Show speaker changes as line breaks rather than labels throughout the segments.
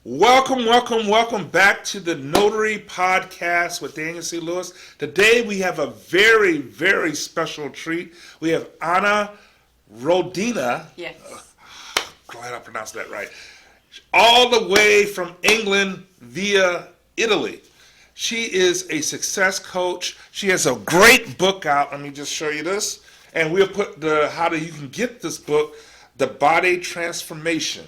Welcome back to the Notary podcast with Daniel C. Lewis. Today we have a very, very special treat. We have Anna Rondina.
Yes.
Glad I pronounced that right. All the way from England via Italy. She is a success coach. She has a great book out. Let me just show you this. And we'll put you can get this book, The Body Transformation.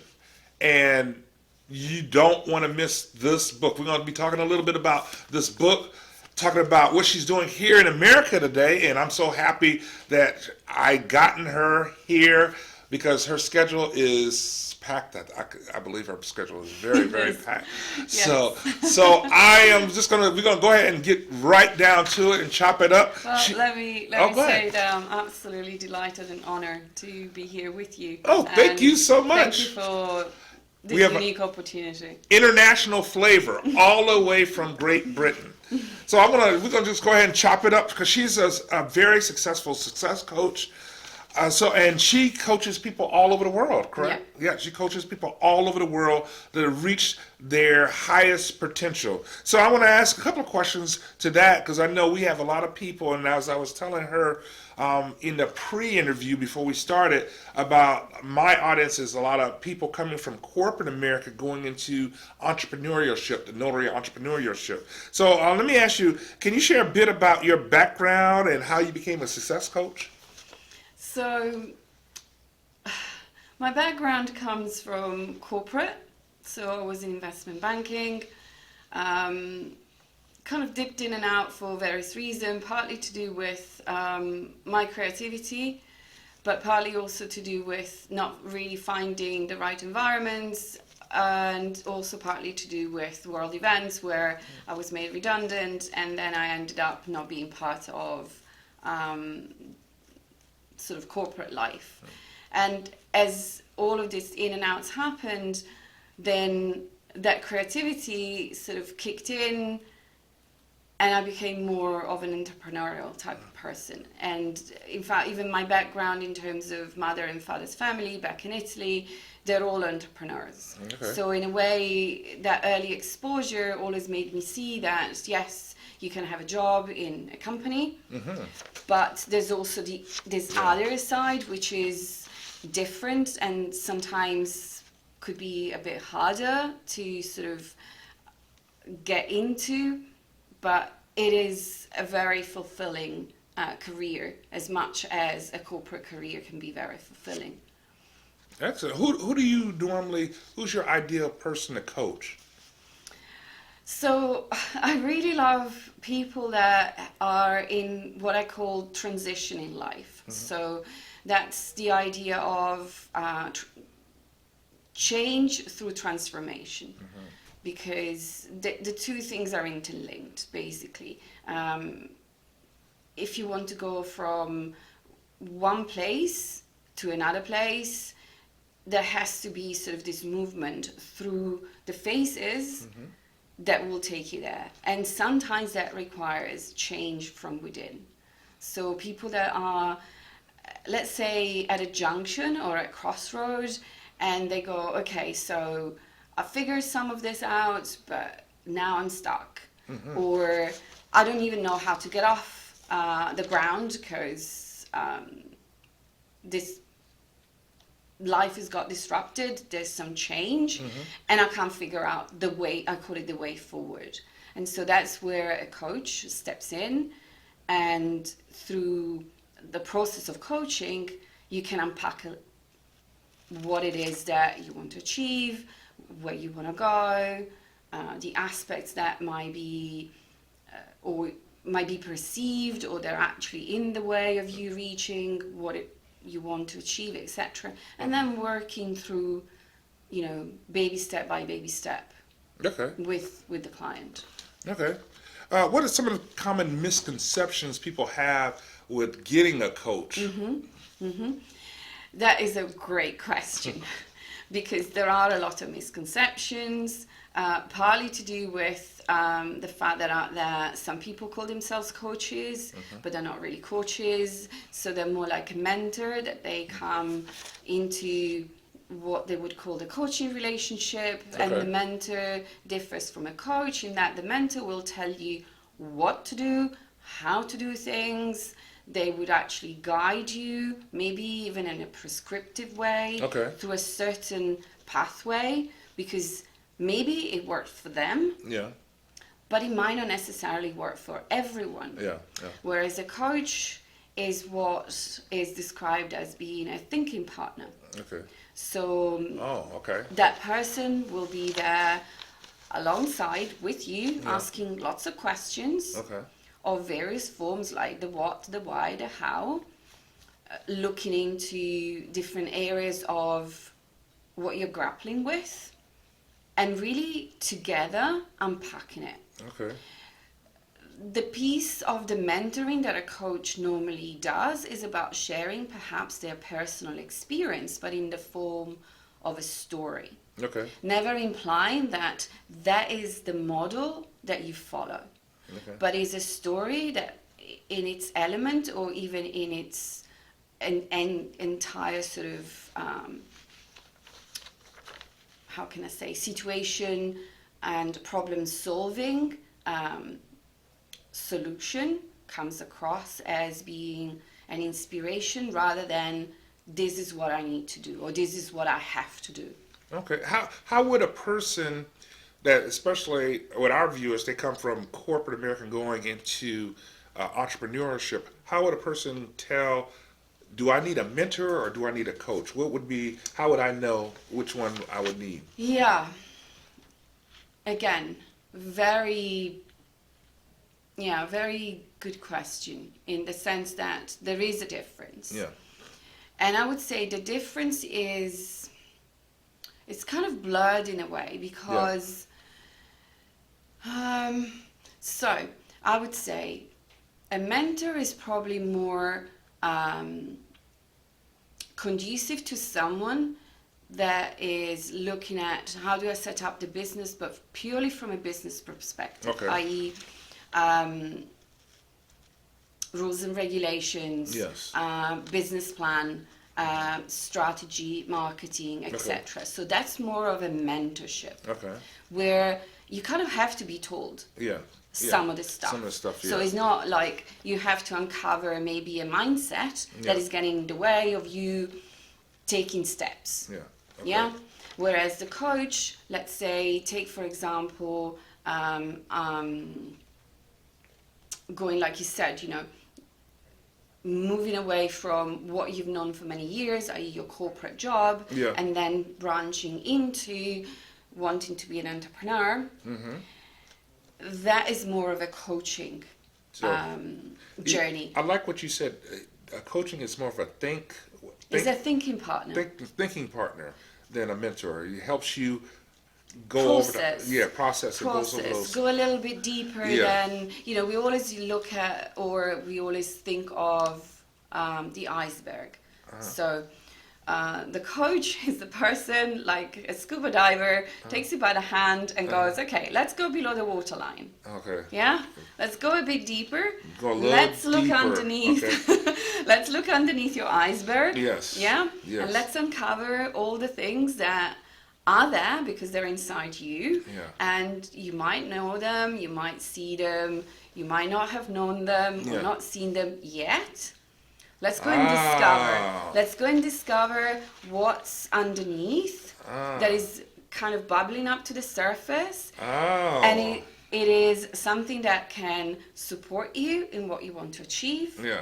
And you don't want to miss this book. We're going to be talking a little bit about this book, talking about what she's doing here in America today. And I'm so happy that I gotten her here because her schedule is packed. I believe her schedule is very, very packed.
Yes.
So we're going to go ahead and get right down to it and chop it up.
Well, let me say
ahead.
that I'm absolutely delighted and honored to be here with you.
Oh, thank you so much.
Thank you for this unique opportunity.
International flavor all the way from Great Britain. So we're gonna just go ahead and chop it up because she's a very successful success coach. And she coaches people all over the world, correct? Yeah, she coaches people all over the world that reach their highest potential. So I want to ask a couple of questions to that because I know we have a lot of people, and as I was telling her in the pre-interview before we started about my audience is a lot of people coming from corporate America going into entrepreneurship, the notary entrepreneurship. So let me ask you, can you share a bit about your background and how you became a success coach?
So, my background comes from corporate. So I was in investment banking, kind of dipped in and out for various reasons, partly to do with my creativity, but partly also to do with not really finding the right environments, and also partly to do with world events where I was made redundant, and then I ended up not being part of sort of corporate life. And as all of this in and outs happened, then that creativity sort of kicked in and I became more of an entrepreneurial type of person. And in fact, even my background in terms of mother and father's family back in Italy, they're all entrepreneurs.
Okay.
So in a way, that early exposure always made me see that, yes, you can have a job in a company, but there's also this other side, which is different and sometimes could be a bit harder to sort of get into, but it is a very fulfilling career, as much as a corporate career can be very fulfilling.
Excellent. Who's your ideal person to coach?
So I really love people that are in what I call transition in life. So that's the idea of change through transformation, because the two things are interlinked, basically. If you want to go from one place to another place, there has to be sort of this movement through the phases that will take you there. And sometimes that requires change from within. So people that are, let's say, at a junction or a crossroads, and they go, okay, so I figured some of this out, but now I'm stuck. Or I don't even know how to get off the ground because this life has got disrupted, there's some change, and I can't figure out the way, I call it the way forward. And so that's where a coach steps in, and through the process of coaching, you can unpack what it is that you want to achieve, where you want to go, the aspects that might be perceived, or they're actually in the way of you reaching what you want to achieve, etc. And then working through, baby step by baby step.
Okay.
With the client.
Okay. What are some of the common misconceptions people have with getting a coach?
That is a great question because there are a lot of misconceptions, partly to do with the fact that out there some people call themselves coaches, but they're not really coaches. So they're more like a mentor, that they come into what they would call the coaching relationship, and
Okay.
the mentor differs from a coach in that the mentor will tell you what to do, how to do things. They would actually guide you, maybe even in a prescriptive way,
Okay.
through a certain pathway, because maybe it worked for them,
Yeah.
but it might not necessarily work for everyone.
Yeah. Yeah.
Whereas a coach is what is described as being a thinking partner.
Okay.
So
Oh, okay.
that person will be there alongside with you,
Yeah.
asking lots of questions
Okay.
of various forms, like the what, the why, the how, looking into different areas of what you're grappling with, and really together unpacking it.
Okay.
The piece of the mentoring that a coach normally does is about sharing perhaps their personal experience, but in the form of a story.
Okay.
Never implying that that is the model that you follow,
Okay.
but is a story that in its element, or even in its an entire sort of, how can I say, situation and problem solving solution comes across as being an inspiration, rather than this is what I need to do or this is what I have to do.
Okay. How would a person that, especially with our viewers, they come from corporate America going into entrepreneurship, how would a person tell, do I need a mentor or do I need a coach? What would be, how would I know which one I would need?
Yeah. Again, very good question, in the sense that there is a difference.
Yeah.
And I would say the difference is, it's kind of blurred in a way, because so I would say a mentor is probably more conducive to someone that is looking at how do I set up the business, but purely from a business perspective,
Okay.
i.e. Rules and regulations,
Yes.
Business plan, strategy, marketing, etc. So that's more of a mentorship,
Okay.
where you kind of have to be told
Yeah.
some of the stuff.
Some of the stuff,
So
yeah.
it's not like you have to uncover maybe a mindset
Yeah.
that is getting in the way of you taking steps.
Yeah. Okay.
Yeah. Whereas the coach, let's say, take for example, going, like you said, moving away from what you've known for many years, i.e. your corporate job,
Yeah.
and then branching into wanting to be an entrepreneur.
Mm-hmm.
That is more of a coaching
So,
journey.
I like what you said. Coaching is more of a
It's a thinking partner.
thinking partner than a mentor. It helps you go
Process.
over the process and goes over those.
Go a little bit deeper than, we always look at, or we always think of the iceberg. So the coach is the person, like a scuba diver, takes you by the hand and goes, okay, let's go below the waterline.
Okay.
Yeah, let's go a bit deeper.
Go a little
Let's look
deeper.
underneath.
Okay.
Let's look underneath your iceberg.
Yes.
Yeah.
Yes.
And let's uncover all the things that are there because they're inside you.
Yeah.
And you might know them. You might see them. You might not have known them or
Yeah.
not seen them yet. Let's go and discover. Let's go and discover what's underneath that is kind of bubbling up to the surface.
Oh.
And it is something that can support you in what you want to achieve.
Yeah.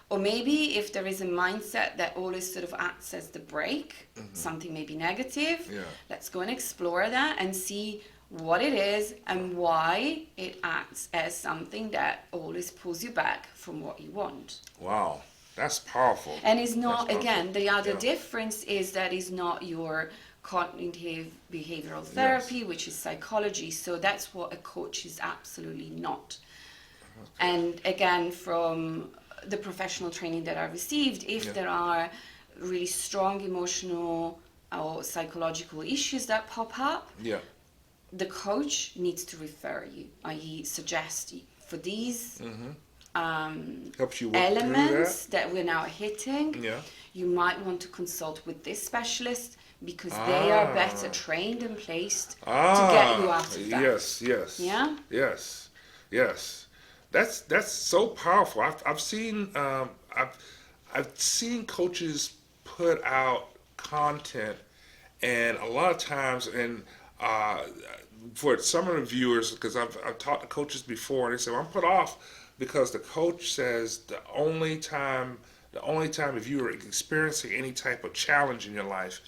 Or maybe if there is a mindset that always sort of acts as the brake, something maybe negative,
Yeah.
let's go and explore that and see what it is and why it acts as something that always pulls you back from what you want.
Wow. That's powerful.
And it's not,
That's
again,
powerful.
the other
Yeah.
difference is that it's not your cognitive behavioral therapy, which is psychology. So that's what a coach is absolutely not. Okay. And again, from the professional training that I received, if there are really strong emotional or psychological issues that pop up, the coach needs to refer you, i.e. suggest for these
helps you work
elements that we're now hitting.
Yeah.
You might want to consult with this specialist because they are better trained and placed to
Ah,
get you out of that.
yes.
Yeah?
Yes. That's so powerful. I've seen I've seen coaches put out content, and a lot of times, and uh, for some of the viewers, because I've talked to coaches before, and they say, well, I'm put off because the coach says the only time if you are experiencing any type of challenge in your life,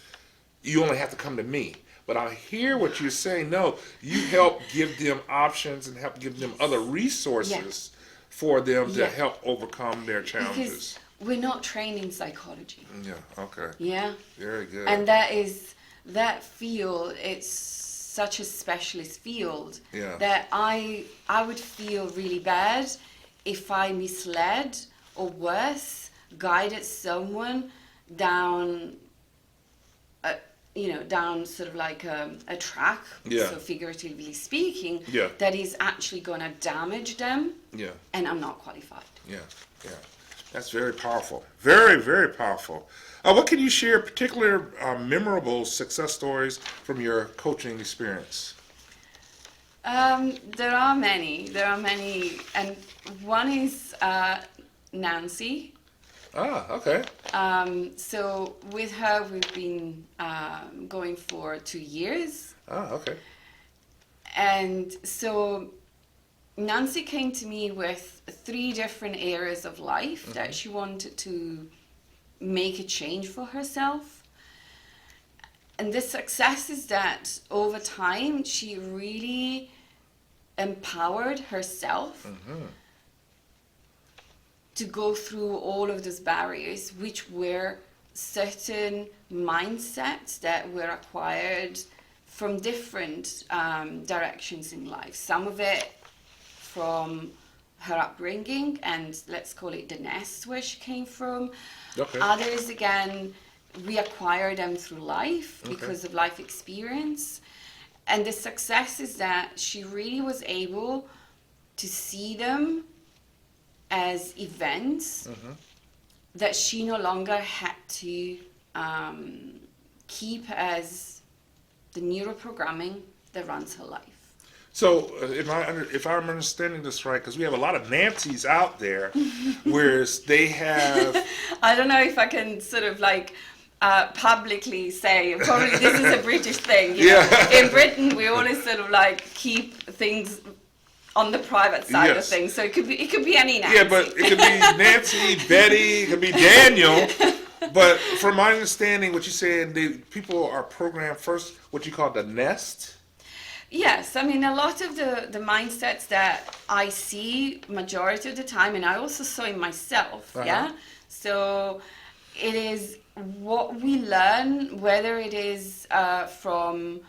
you only have to come to me. But I hear what you're saying. No, you help give them options and help give them other resources for them to help overcome their challenges.
Because we're not trained in psychology.
Yeah, okay.
Yeah.
Very good.
And that field, it's such a specialist field that I would feel really bad if I misled, or worse, guided someone down down sort of like a track, so figuratively speaking, that is actually going to damage them, and I'm not qualified.
Yeah. That's very powerful. Very, very powerful. What can you share, particular memorable success stories from your coaching experience?
There are many, and one is Nancy.
Okay.
So with her, we've been going for 2 years.
Okay.
And so Nancy came to me with 3 different areas of life that she wanted to make a change for herself. And the success is that over time, she really empowered herself to go through all of those barriers, which were certain mindsets that were acquired from different directions in life. Some of it from her upbringing, and let's call it the nest where she came from.
Okay.
Others, again, we acquire them through life because of life experience. And the success is that she really was able to see them as events that she no longer had to keep as the neuroprogramming that runs her life.
So, if I'm understanding this right, because we have a lot of Nancys out there, whereas they have...
I don't know if I can sort of like publicly say, probably this is a British thing. You know? In Britain, we always sort of like keep things on the private side of things. So it could be any Nancy.
Yeah, but it could be Nancy, Betty, it could be Daniel. But from my understanding, what you said, people are programmed first, what you call the nest.
Yes, I mean, a lot of the mindsets that I see majority of the time, and I also saw in myself, So it is what we learn, whether it is from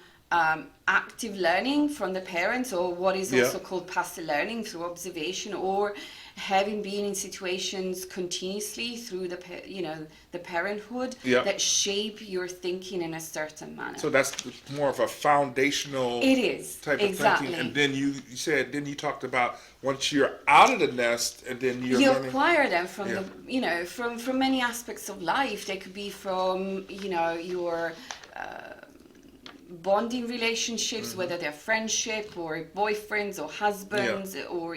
active learning from the parents, or what is also called passive learning through observation, or having been in situations continuously through the parenthood that shape your thinking in a certain manner.
So that's more of a foundational type of thinking. And then you talked about once you're out of the nest, and then you
acquire them from from many aspects of life. They could be from your bonding relationships, whether they're friendship or boyfriends or husbands, or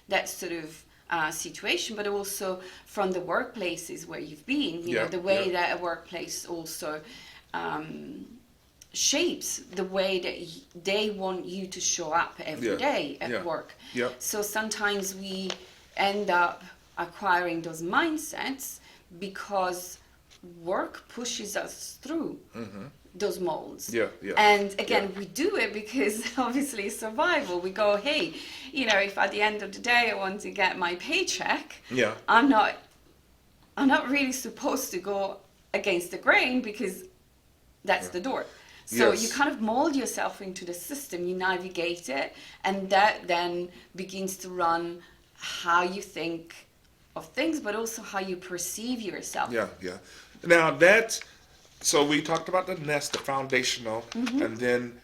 that sort of situation, but also from the workplaces where you've been, the way that a workplace also shapes the way that they want you to show up every day at work. So sometimes we end up acquiring those mindsets because work pushes us through those molds. And again, we do it because obviously survival. We go, hey, if at the end of the day I want to get my paycheck, I'm not really supposed to go against the grain, because that's the door. So you kind of mold yourself into the system, you navigate it, and that then begins to run how you think of things, but also how you perceive yourself.
Now so we talked about the nest, the foundational, and then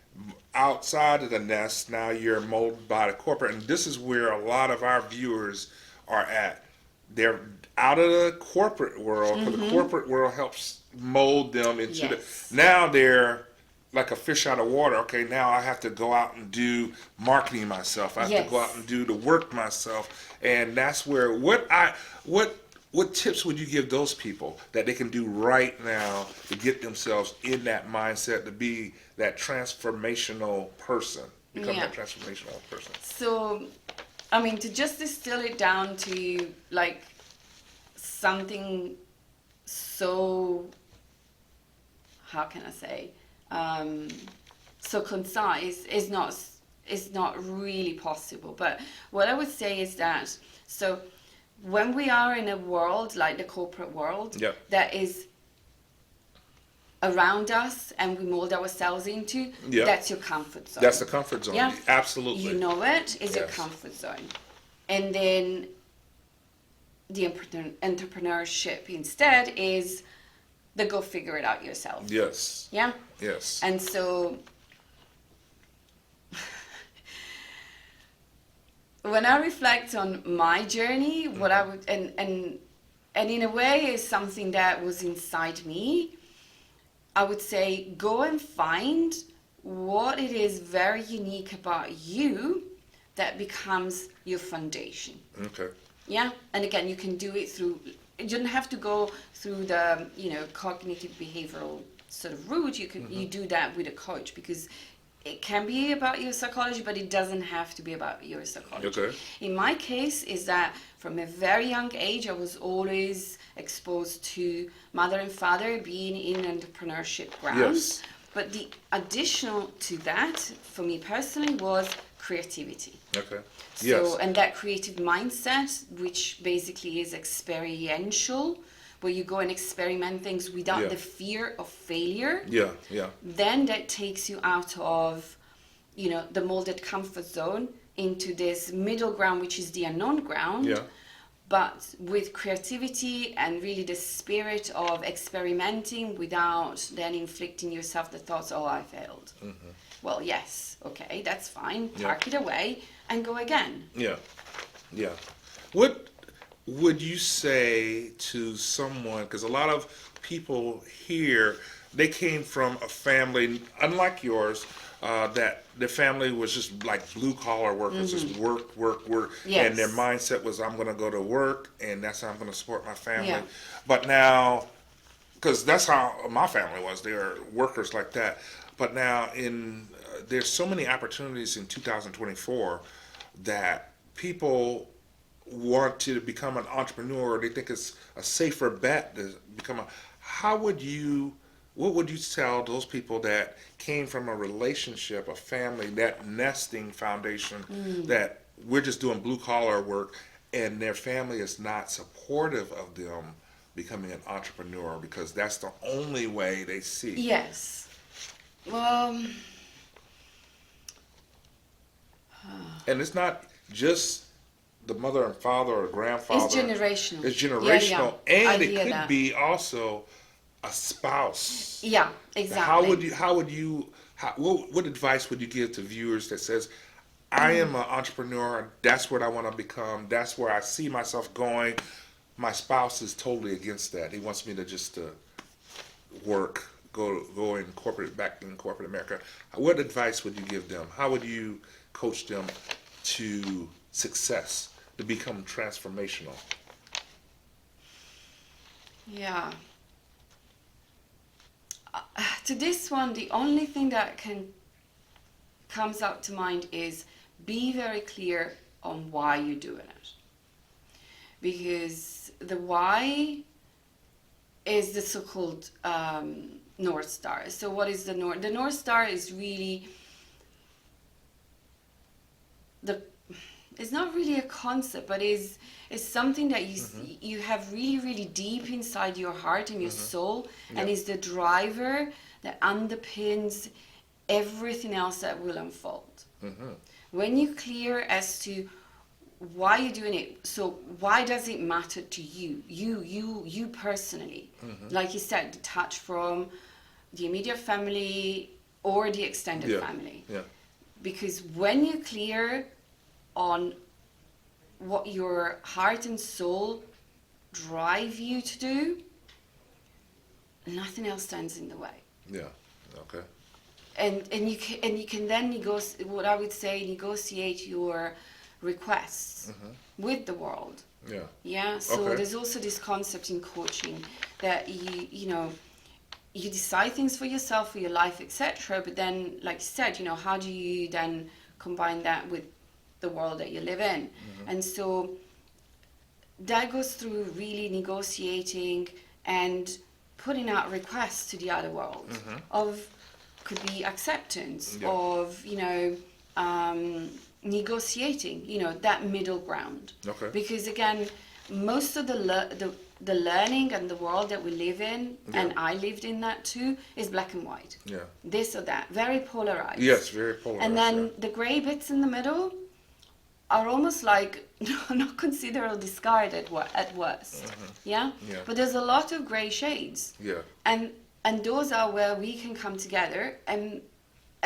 outside of the nest, now you're molded by the corporate, and this is where a lot of our viewers are at. they're out of the corporate world, because the corporate world helps mold them into
Yes.
now they're like a fish out of water. Okay, now I have to go out and do marketing myself. I have to go out
Yes.
and do the work myself, and that's where what tips would you give those people that they can do right now to get themselves in that mindset to be that transformational person, become
Yeah.
that transformational person?
So, I mean, to just distill it down to like something so, how can I say, so concise is not really possible. But what I would say is that, so when we are in a world like the corporate world
Yep.
that is around us and we mold ourselves into,
Yep.
that's your comfort zone.
That's the comfort zone.
Yeah.
Absolutely.
You know it is your
Yes.
comfort zone. And then the entrepreneurship instead is the go figure it out yourself.
Yes.
Yeah.
Yes.
And so when I reflect on my journey, what I would and in a way is something that was inside me, I would say go and find what it is very unique about you that becomes your foundation.
Okay.
Yeah, and again, you can do it through. You don't have to go through the cognitive behavioral sort of route. You do that with a coach because it can be about your psychology, but it doesn't have to be about your psychology.
Okay.
In my case, is that from a very young age, I was always exposed to mother and father being in entrepreneurship grounds.
Yes.
But the additional to that, for me personally, was creativity.
Okay.
So,
Yes.
and that creative mindset, which basically is experiential, where you go and experiment things without
Yeah.
the fear of failure,
Yeah. Yeah.
then that takes you out of, the molded comfort zone into this middle ground, which is the unknown ground.
Yeah.
But with creativity and really the spirit of experimenting without then inflicting yourself the thoughts, oh, I failed. Well, yes, okay, that's fine.
Yeah.
Park it away and go again.
Yeah. Yeah. What would you say to someone, because a lot of people here, they came from a family unlike yours, that the family was just like blue collar workers, just work, work, work,
Yes.
and their mindset was, I'm going to go to work, and that's how I'm going to support my family.
Yeah.
But now, because that's how my family was, they were workers like that. But now, there's so many opportunities in 2024 that people want to become an entrepreneur. They think it's a safer bet to become a. What would you tell those people that came from a relationship, a family, that nesting foundation, that we're just doing blue collar work, and their family is not supportive of them becoming an entrepreneur because that's the only way they see?
Yes. Well,
And it's not just the mother and father or grandfather.
it's generational.
It's generational, and
I
it
hear
could
that.
be also a spouse.
Yeah, exactly.
What advice would you give to viewers that says, I am an entrepreneur, that's what I want to become, that's where I see myself going. My spouse is totally against that. He wants me to just work, go back in corporate America. What advice would you give them? How would you coach them to success, to become transformational?
Yeah. To this one, the only thing that comes out to mind is be very clear on why you're doing it. Because the why is the so-called North Star. So what is the North? The North Star is really it's not really a concept, but is something that you have really, really deep inside your heart and your soul, and is the driver that underpins everything else that will unfold. When you're clear as to why you're doing it, so why does it matter to you personally? Like you said, detached from the immediate family or the extended family.
Yeah.
Because when you're clear on what your heart and soul drive you to do, nothing else stands in the way.
Yeah. Okay.
And you can then negotiate, what I would say, negotiate your requests with the world.
Yeah.
Yeah. So
Okay.
there's also this concept in coaching that you decide things for yourself, for your life, etc. But then, like you said, how do you then combine that with the world that you live in? And so that goes through really negotiating and putting out requests to the other world of, could be acceptance,
Yeah.
of negotiating, that middle ground.
Okay.
Because again, most of the learning and the world that we live in, and I lived in that too, is black and white.
Yeah.
This or that, very polarized.
Yes, very polarized.
And then the gray bits in the middle are almost like not considered or discarded at worst. Yeah?
Yeah.
But there's a lot of gray shades.
Yeah.
And those are where we can come together and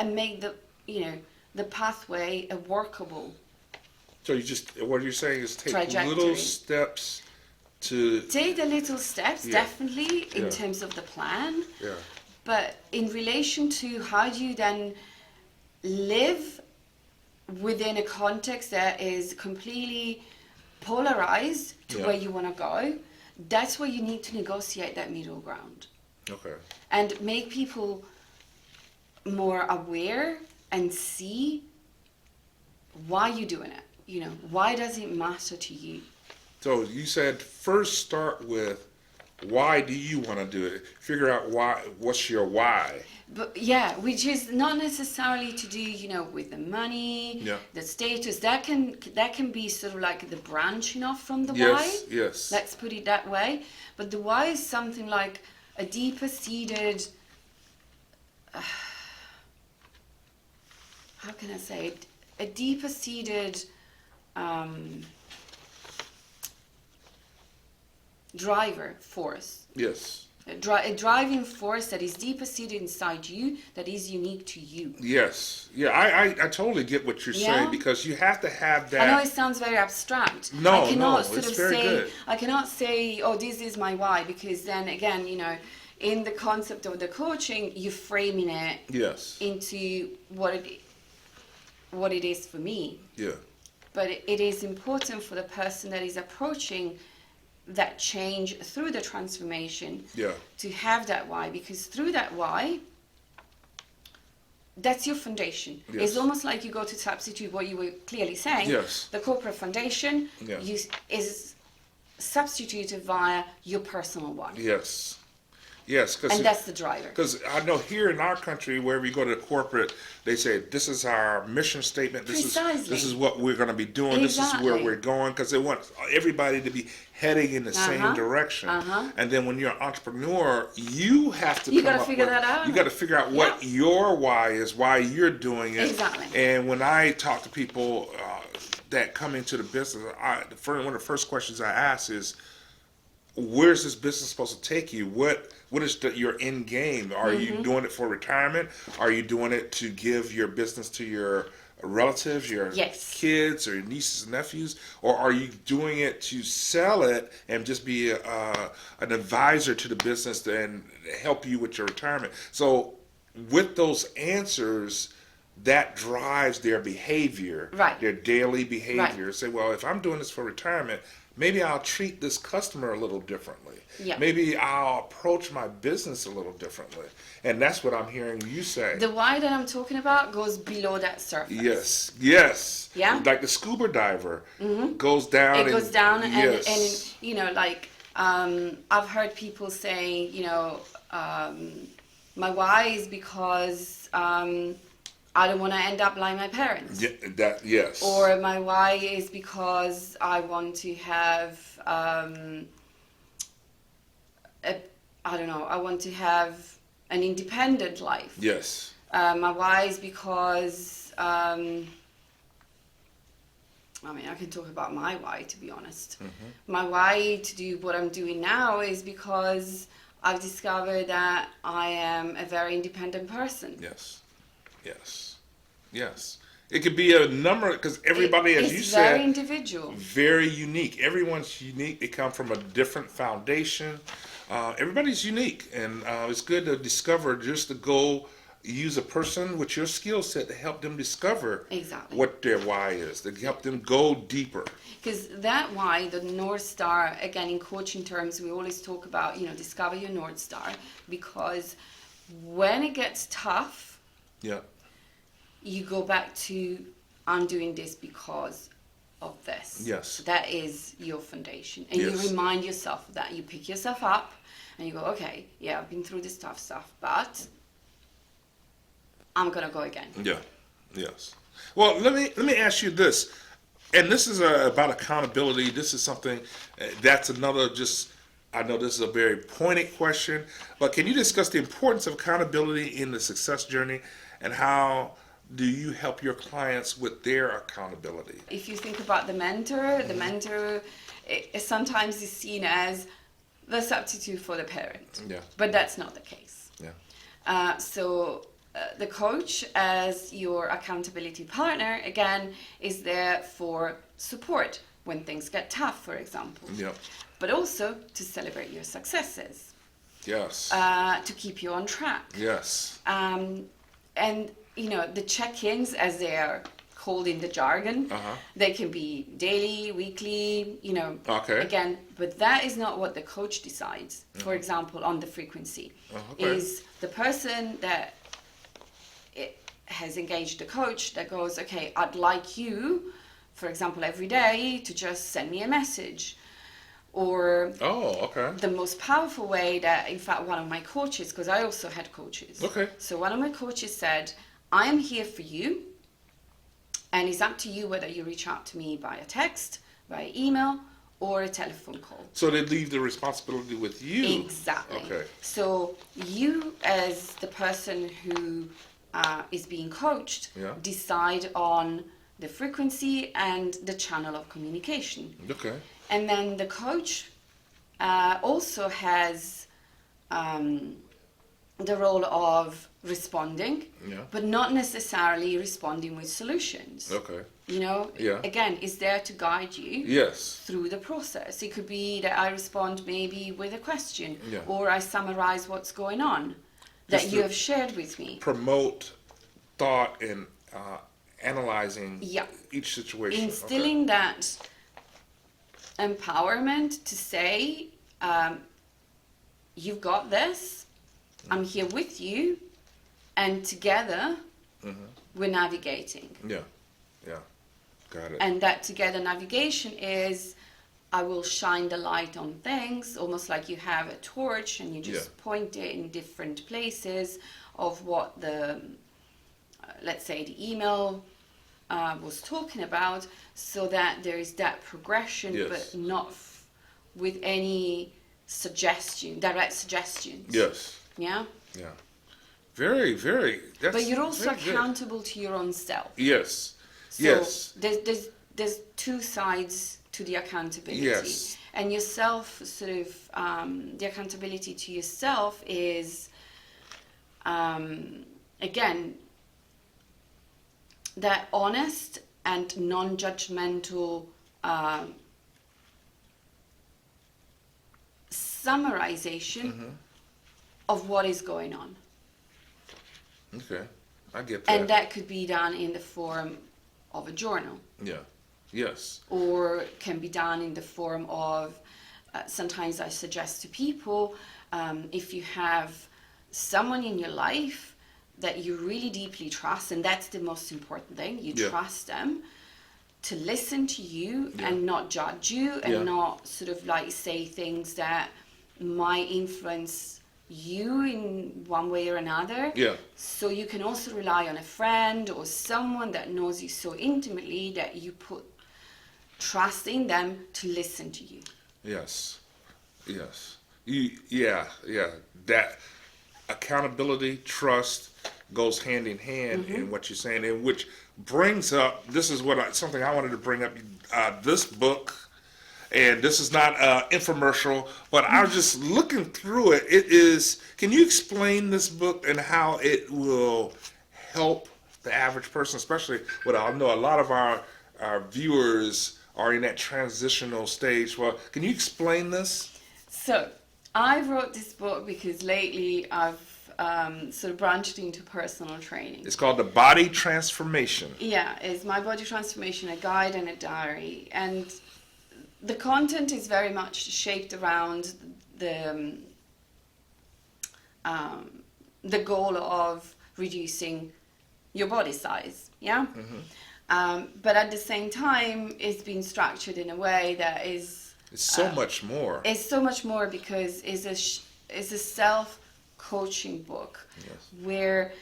make the pathway a workable.
So what you're saying is take
Trajectory.
little steps to.
Take the little steps,
Yeah.
definitely, in
Yeah.
terms of the plan.
Yeah.
But in relation to how do you then live within a context that is completely polarized to
Yeah.
where you want to go, that's where you need to negotiate that middle ground
Okay.
and make people more aware and see why you're doing it. Why does it matter to you?
So you said first start with why do you want to do it? Figure out why. What's your why?
But yeah, which is not necessarily to do, with the money,
Yeah.
the status. That can be sort of like the branching off from the
Yes.
why.
Yes.
Let's put it that way. But the why is something like a deeper seated. How can I say it? A deeper seated driver force.
Yes.
A driving force that is deeper seated inside you, that is unique to you.
Yes. Yeah. I totally get what you're
Yeah?
saying because you have to have that.
I know it sounds very abstract.
No,
I cannot
no, it's very
say,
good.
I cannot say, oh, this is my why, because then again, in the concept of the coaching, you're framing it
Yes.
into what it is for me.
Yeah.
But it is important for the person that is approaching that change through the transformation
Yeah.
to have that why, because through that why, that's your foundation.
Yes.
It's almost like you go to substitute what you were clearly saying.
Yes.
The corporate foundation
Yeah.
is substituted via your personal why.
Yes. Yes.
And that's the driver.
Because I know here in our country, wherever you go to corporate, they say this is our mission statement.
Precisely.
This is what we're going to be doing. This is where
Exactly.
we're going. Because they want everybody to be heading in the same direction. And then when you're an entrepreneur, you have to.
You
come
gotta
up
figure
with,
that out.
You got to figure out what your why is, why you're doing it.
Exactly.
And when I talk to people that come into the business, one of the first questions I ask is, where's this business supposed to take you? What is your end game? Are you doing it for retirement? Are you doing it to give your business to your relatives, your kids, or your nieces and nephews? Or are you doing it to sell it and just be an advisor to the business and help you with your retirement? So with those answers, that drives their behavior, their daily behavior. Say, well, if I'm doing this for retirement, maybe I'll treat this customer a little differently.
Yeah.
Maybe I'll approach my business a little differently. And that's what I'm hearing you say.
The why that I'm talking about goes below that surface.
Yes, yes.
Yeah?
Like the scuba diver goes down.
It goes down
yes.
and I've heard people say, my why is because I don't want to end up like my parents.
Yeah, yes.
Or my why is because I want to have, I want to have an independent life.
Yes.
My why is because, I can talk about my why, to be honest. My why to do what I'm doing now is because I've discovered that I am a very independent person.
Yes. Yes. Yes. It could be a number, because everybody, as you
It's very
said,
individual.
very unique. Everyone's unique. They come from a different foundation. Everybody's unique, and it's good to discover, just to go use a person with your skill set to help them discover
Exactly.
what their why is, to help them go deeper.
Because that why, the North Star, again, in coaching terms, we always talk about, discover your North Star, because when it gets tough,
Yeah.
you go back to, I'm doing this because of this.
Yes.
That is your foundation. And
Yes.
you remind yourself of that. You pick yourself up and you go, okay, yeah, I've been through this tough stuff, but I'm going to go again.
Yeah. Yes. Well, let me ask you this, and this is about accountability. This is something that's another. Just, I know this is a very pointed question, but can you discuss the importance of accountability in the success journey, and how do you help your clients with their accountability?
If you think about the mentor sometimes is seen as the substitute for the parent.
Yeah.
But that's not the case.
Yeah.
The coach, as your accountability partner, again, is there for support when things get tough, for example.
Yeah.
But also to celebrate your successes,
Yes.
to keep you on track.
Yes.
And, the check-ins, as they are called in the jargon, they can be daily, weekly,
Okay.
again, but that is not what the coach decides. For example, on the frequency,
Okay.
is the person that has engaged the coach that goes, okay, I'd like you, for example, every day to just send me a message. Or
Oh, okay.
the most powerful way that, in fact, one of my coaches, because I also had coaches.
Okay.
So one of my coaches said, I am here for you, and it's up to you whether you reach out to me via text, via email, or a telephone call.
So they leave the responsibility with you.
Exactly.
Okay.
So you, as the person who is being coached,
Yeah.
decide on the frequency and the channel of communication.
Okay.
And then the coach also has the role of responding,
Yeah.
but not necessarily responding with solutions.
Okay. Yeah.
Again, is there to guide you
Yes.
through the process. It could be that I respond maybe with a question,
Yeah.
or I summarize what's going on that
Just
you
to
have shared with me.
Promote thought and analyzing
Yeah.
each situation.
Instilling that empowerment to say, you've got this, I'm here with you, and together we're navigating.
Okay. Yeah. Yeah. Got it.
And that together navigation is, I will shine the light on things, almost like you have a torch and you just point it in different places of what the, let's say, the email was talking about, so that there is that progression,
Yes.
but not with any direct suggestions.
Yes.
Yeah?
Yeah. Very, very. That's
But you're also
very good.
accountable to your own self.
Yes.
So
Yes.
there's two sides to the accountability.
Yes.
And yourself, sort of, the accountability to yourself is, again, that honest and non-judgmental summarization of what is going on.
Okay. I get that.
And that could be done in the form of a journal.
Yeah. Yes.
Or can be done in the form of, sometimes I suggest to people, if you have someone in your life that you really deeply trust, and that's the most important thing, you trust them to listen to you and not judge you and not sort of like say things that might influence you in one way or another.
Yeah.
So you can also rely on a friend or someone that knows you so intimately that you put trust in them to listen to you.
Yes. Yes. Yeah. That accountability, trust goes hand in hand in what you're saying, and which brings up, this is something I wanted to bring up, this book. And this is not an infomercial, but I was just looking through it. Can you explain this book and how it will help the average person, especially what I know a lot of our viewers are in that transitional stage. Well, can you explain this?
So I wrote this book because lately I've sort of branched into personal training.
It's called The Body Transformation.
Yeah, it's My Body Transformation, a guide and a diary. And the content is very much shaped around the goal of reducing your body size, yeah? But at the same time, it's been structured in a way that is...
It's so much more.
It's so much more because it's a self-coaching book.
Yes.
Where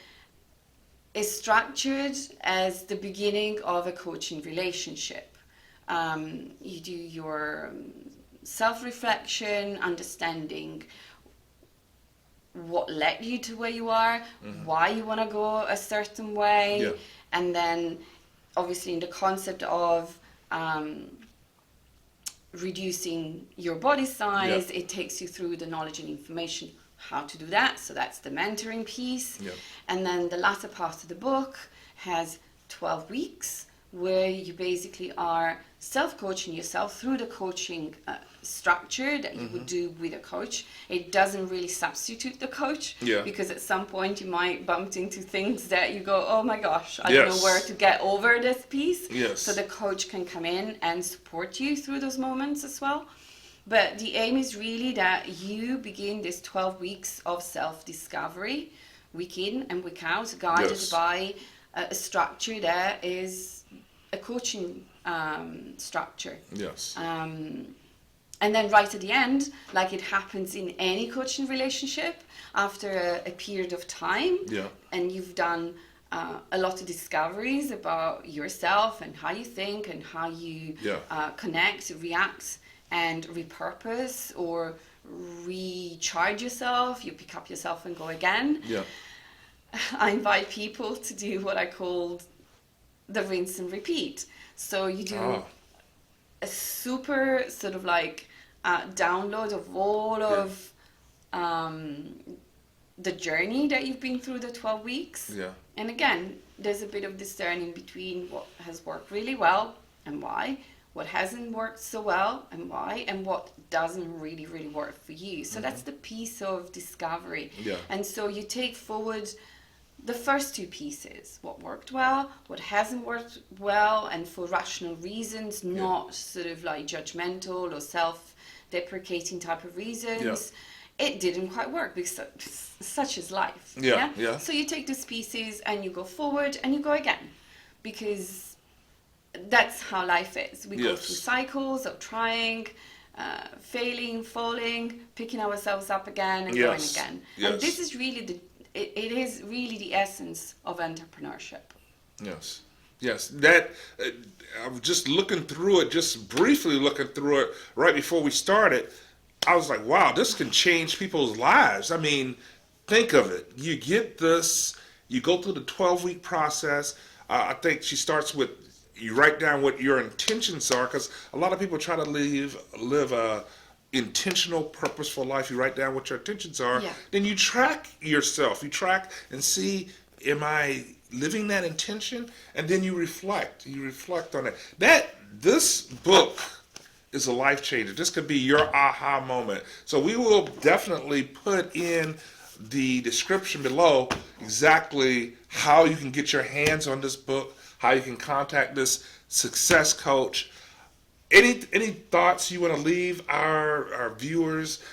it's structured as the beginning of a coaching relationship. You do your self-reflection, understanding what led you to where you are, why you want to go a certain way, and then obviously in the concept of reducing your body size, it takes you through the knowledge and information how to do that. So that's the mentoring piece. And then the latter part of the book has 12 weeks where you basically are self-coaching yourself through the coaching structure that you would do with a coach. It doesn't really substitute the coach because at some point you might bump into things that you go, oh my gosh, I don't know where to get over this piece. So the coach can come in and support you through those moments as well. But the aim is really that you begin this 12 weeks of self-discovery, week in and week out, guided by a structure that is a coaching structure. And then right at the end, like it happens in any coaching relationship, after a period of time, and you've done a lot of discoveries about yourself and how you think and how you connect, react, and repurpose or recharge yourself, you pick up yourself and go again. I invite people to do what I call the rinse and repeat. So you do a super sort of like download of all of the journey that you've been through the 12 weeks. And again, there's a bit of discerning between what has worked really well and why, what hasn't worked so well and why, and what doesn't really work for you. So that's the piece of discovery. And so you take forward the first two pieces, what worked well, what hasn't worked well, and for rational reasons, not sort of like judgmental or self-deprecating type of reasons. It didn't quite work because such is life. So you take those pieces and you go forward and you go again, because that's how life is. We go through cycles of trying, failing, falling, picking ourselves up again and going again. And this is really it is really the essence of entrepreneurship.
That I was just looking through it, just briefly looking through it right before we started. I was like, wow, this can change people's lives. I mean, think of it. You get this, you go through the 12-week process. I think she starts with, you write down what your intentions are, because a lot of people try to live a intentional, purposeful life. You write down what your intentions are. Then you track yourself. You track and see, am I living that intention? And then you reflect. You reflect on it. This book is a life changer. This could be your aha moment. So we will definitely put in the description below exactly how you can get your hands on this book, how you can contact this success coach. Any thoughts you want to leave our viewers,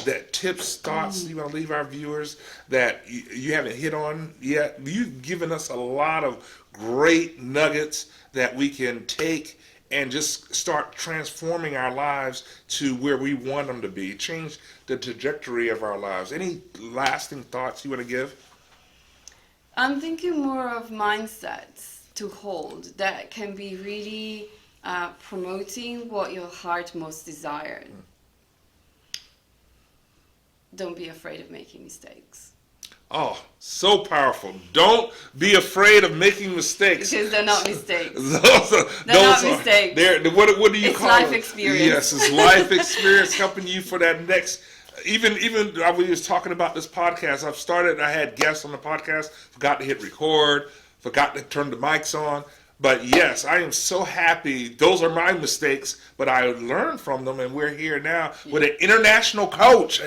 that tips, thoughts you want to leave our viewers that you haven't hit on yet? You've given us a lot of great nuggets that we can take and just start transforming our lives to where we want them to be, change the trajectory of our lives. Any lasting thoughts you want to give?
I'm thinking more of mindsets to hold that can be really promoting what your heart most desired. Don't be afraid of making mistakes.
Oh, so powerful. Don't be afraid of making mistakes.
Because they're not mistakes.
They're not mistakes. What do you call it?
It's life experience.
Yes, it's life experience helping you for that next. Even we was talking about this podcast. I had guests on the podcast, forgot to hit record, forgot to turn the mics on. But yes, I am so happy. Those are my mistakes, but I learned from them, and we're here now with an international coach,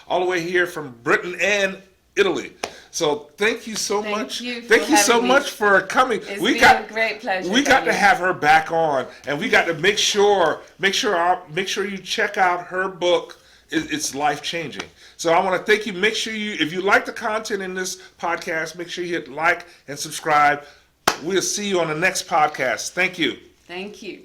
all the way here from Britain and Italy. So thank you so much. Thank you so much for coming.
It's been a great pleasure.
We got to have her back on, and we got to make sure you check out her book. It's life changing. So I want to thank you. Make sure if you like the content in this podcast, make sure you hit like and subscribe. We'll see you on the next podcast. Thank you.
Thank you.